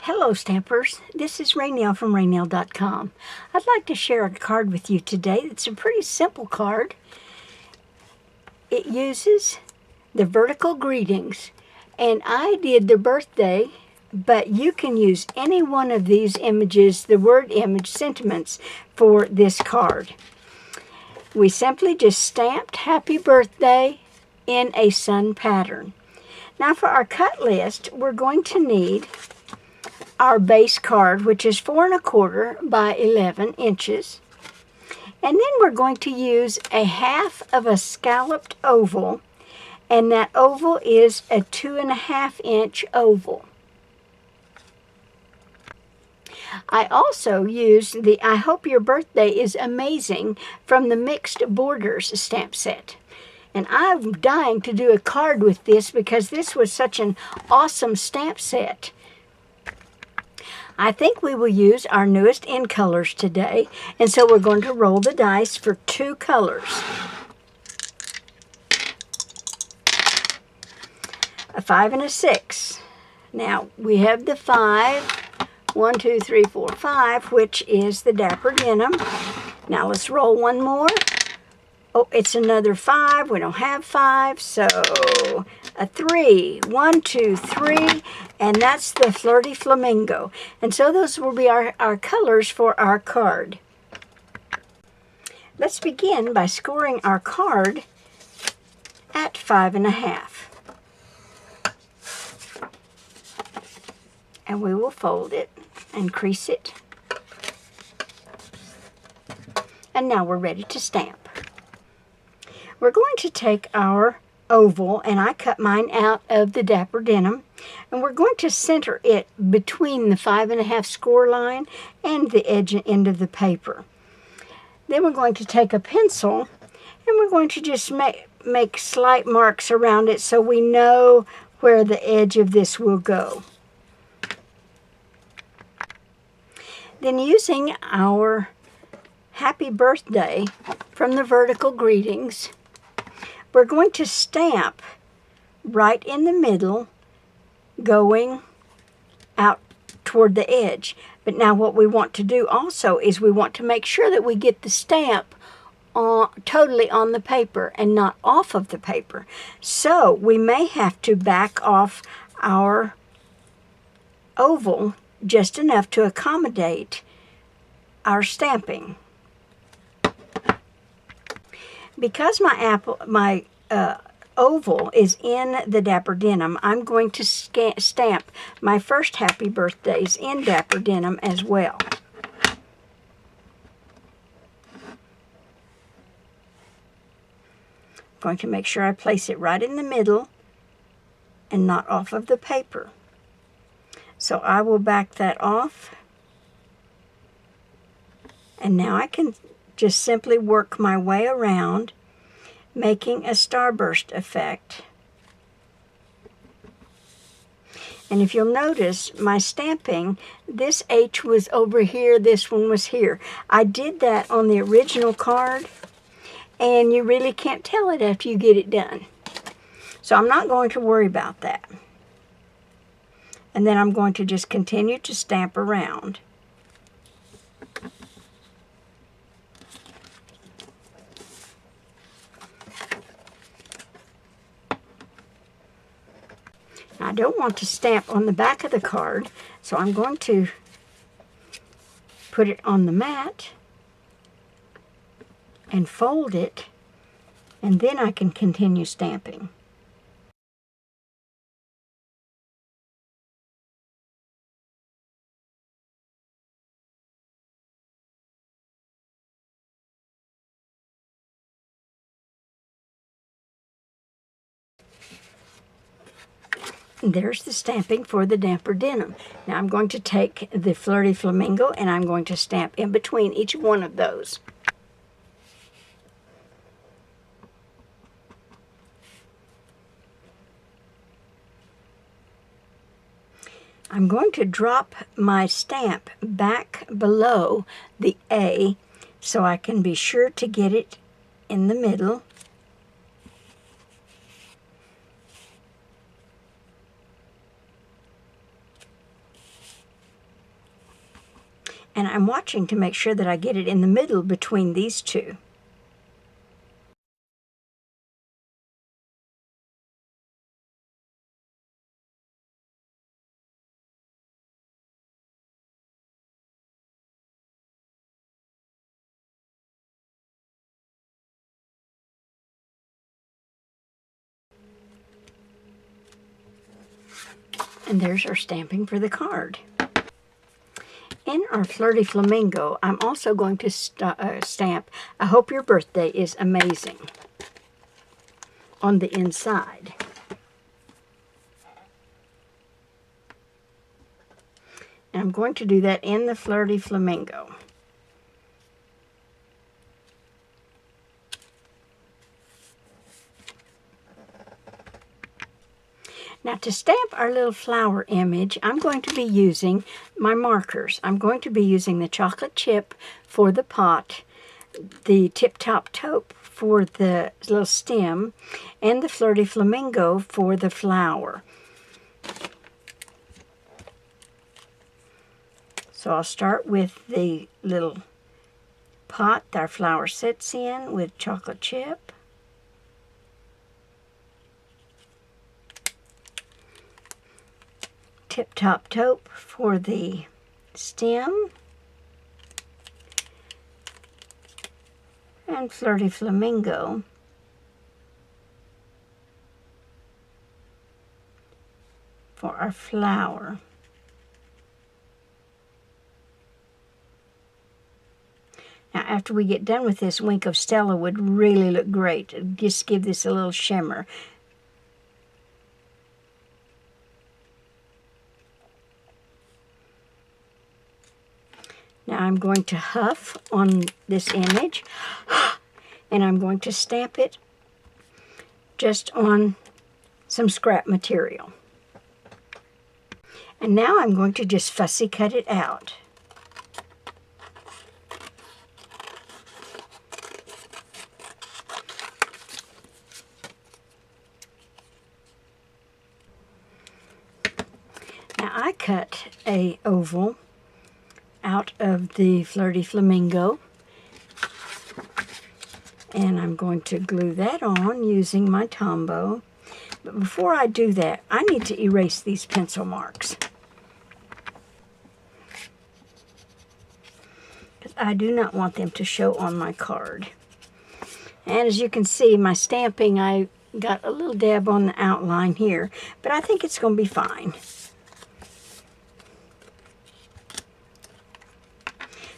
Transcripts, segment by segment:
Hello Stampers, this is Raynell from Raynell.com. I'd like to share a card with you today. It's a pretty simple card. It uses the vertical greetings, and I did the birthday, but you can use any one of these images, the word image sentiments, for this card. We simply just stamped happy birthday in a sun pattern. Now for our cut list, we're going to need our base card, which is 4 1/4 by 11 inches. And then we're going to use a half of a scalloped oval, and that oval is a 2 1/2 inch oval. I also used the I Hope Your Birthday is Amazing from the Mixed Borders stamp set. And I'm dying to do a card with this because this was such an awesome stamp set. I think we will use our newest in colors today, and so we're going to roll the dice for 2 colors. A 5 and a 6. Now we have the 5, 1, 2, 3, 4, 5, which is the Dapper Denim. Now let's roll one more. Oh, it's another 5. We don't have 5, so a 3. 1, 2, 3, and that's the Flirty Flamingo. And so those will be our colors for our card. Let's begin by scoring our card at 5 1/2. And we will fold it and crease it. And now we're ready to stamp. We're going to take our oval, and I cut mine out of the Dapper Denim, and we're going to center it between the 5 1/2 score line and the edge and end of the paper. Then we're going to take a pencil, and we're going to just make slight marks around it so we know where the edge of this will go. Then using our happy birthday from the vertical greetings, we're going to stamp right in the middle, going out toward the edge. But now what we want to do also is we want to make sure that we get the stamp totally on the paper and not off of the paper. So we may have to back off our oval just enough to accommodate our stamping. Because my oval is in the Dapper Denim, I'm going to stamp my first happy birthdays in Dapper Denim as well. I'm going to make sure I place it right in the middle and not off of the paper. So I will back that off. And now I can just simply work my way around, making a starburst effect. And if you'll notice, my stamping, this H was over here, this one was here. I did that on the original card, and you really can't tell it after you get it done. So I'm not going to worry about that. And then I'm going to just continue to stamp around. I don't want to stamp on the back of the card, so I'm going to put it on the mat and fold it, and then I can continue stamping. There's the stamping for the Dapper Denim. Now I'm going to take the Flirty Flamingo and I'm going to stamp in between each one of those. I'm going to drop my stamp back below the A so I can be sure to get it in the middle. And I'm watching to make sure that I get it in the middle between these two. And there's our stamping for the card. In our Flirty Flamingo, I'm also going to stamp "I hope your birthday is amazing" on the inside. And I'm going to do that in the Flirty Flamingo. Now to stamp our little flower image, I'm going to be using my markers. I'm going to be using the chocolate chip for the pot, the Tip Top Taupe for the little stem, and the Flirty Flamingo for the flower. So I'll start with the little pot that our flower sits in with chocolate chip. Tip Top Taupe for the stem, and Flirty Flamingo for our flower. Now after we get done with this, Wink of Stella would really look great. Just give this a little shimmer. Now I'm going to huff on this image, and I'm going to stamp it just on some scrap material. And now I'm going to just fussy cut it out. Now I cut an oval out of the Flirty Flamingo, and I'm going to glue that on using my Tombow. But before I do that, I need to erase these pencil marks, because I do not want them to show on my card. And as you can see, my stamping, I got a little dab on the outline here, but I think it's going to be fine.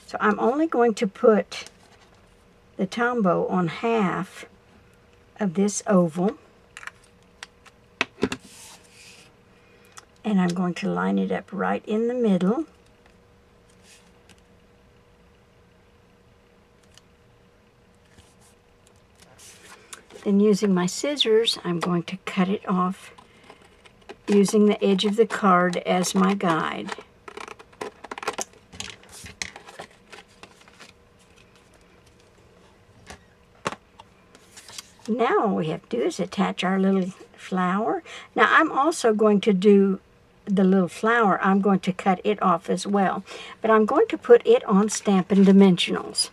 So I'm only going to put the Tombow on half of this oval, and I'm going to line it up right in the middle. Then using my scissors, I'm going to cut it off using the edge of the card as my guide. Now all we have to do is attach our little flower. Now I'm also going to do the little flower. I'm going to cut it off as well, but I'm going to put it on Stampin' Dimensionals.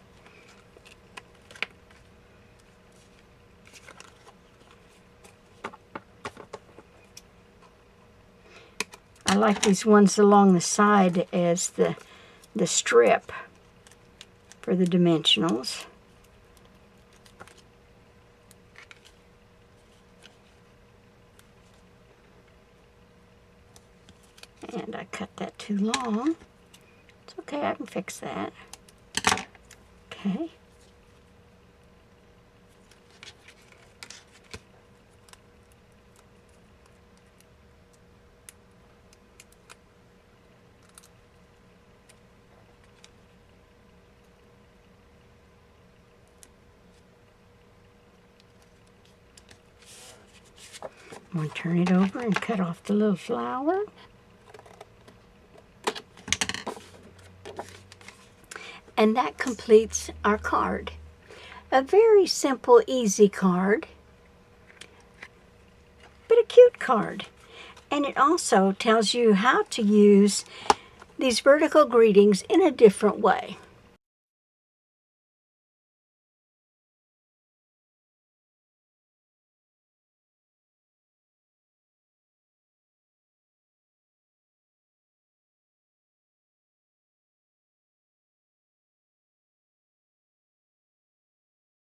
I like these ones along the side as the strip for the dimensionals. And I cut that too long. It's okay, I can fix that. Okay. I'm going to turn it over and cut off the little flower. And that completes our card. A very simple, easy card, but a cute card. And it also tells you how to use these vertical greetings in a different way.